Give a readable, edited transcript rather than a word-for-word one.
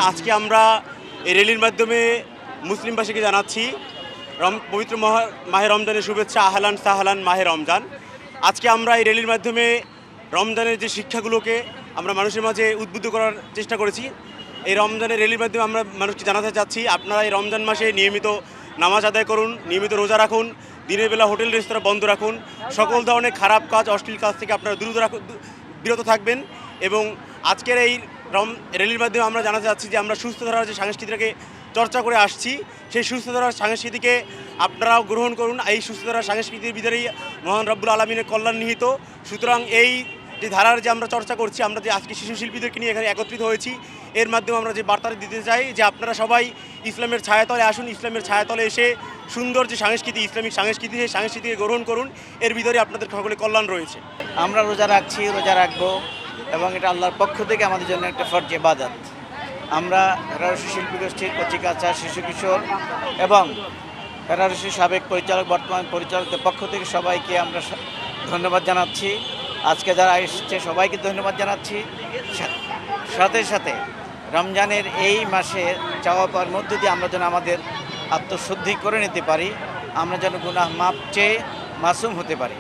আজকে আমরা এই র্যালির মাধ্যমে মুসলিমবাসীকে জানাচ্ছি পবিত্র মাহে রমজানের শুভেচ্ছা। আহলান সাহলান মাহে রমজান। আজকে আমরা এই র্যালির মাধ্যমে রমজানের যে শিক্ষাগুলোকে আমরা মানুষের মাঝে উদ্বুদ্ধ করার চেষ্টা করেছি। এই রমজানের র্যালির মাধ্যমে আমরা মানুষকে জানাতে চাচ্ছি, আপনারা এই রমজান মাসে নিয়মিত নামাজ আদায় করুন, নিয়মিত রোজা রাখুন, দিনের বেলা হোটেল রেস্তোরাঁ বন্ধ রাখুন, সকল ধরনের খারাপ কাজ অশ্লীল কাজ থেকে আপনারা বিরত থাকবেন। এবং আজকের এই র্যালির মাধ্যমে আমরা জানাতে চাচ্ছি যে আমরা সুস্থ ধারার যে সংস্কৃতিটাকে চর্চা করে আসছি, সেই সুস্থ ধারার সংস্কৃতিকে আপনারাও গ্রহণ করুন। এই সুস্থ ধারার সংস্কৃতির ভিতরেই মহান রব্বুল আলমিনের কল্যাণ নিহিত। সুতরাং এই যে ধারার যে আমরা চর্চা করছি, আমরা যে আজকে শিশু শিল্পীদেরকে নিয়ে এখানে একত্রিত হয়েছি, এর মাধ্যমে আমরা যে বার্তাটা দিতে চাই যে আপনারা সবাই ইসলামের ছায়াতলে আসুন, ইসলামের ছায়াতলে এসে সুন্দর যে সংস্কৃতি, ইসলামিক সংস্কৃতি, সেই সংস্কৃতিকে গ্রহণ করুন। এর ভিতরে আপনাদের সকলে কল্যাণ রয়েছে। আমরা রোজা রাখছি, রোজা রাখবো, এবং এটা আল্লাহর পক্ষ থেকে আমাদের জন্য একটা ফরজ ইবাদত। আমরা হেরারসি শিল্পী গোষ্ঠীর কচিকাঁচা, শিশু কিশোর এবং হেরারসি সাবেক পরিচালক, বর্তমান পরিচালকদের পক্ষ থেকে সবাইকে আমরা ধন্যবাদ জানাচ্ছি। আজকে যারা এসেছে সবাইকে ধন্যবাদ জানাচ্ছি। সাথে সাথে রমজানের এই মাসে চাওয়া পাওয়ার মধ্য দিয়ে আমরা যেন আমাদের আত্মশুদ্ধি করে নিতে পারি, আমরা যেন গুনাহ মাপ চেয়ে মাসুম হতে পারি।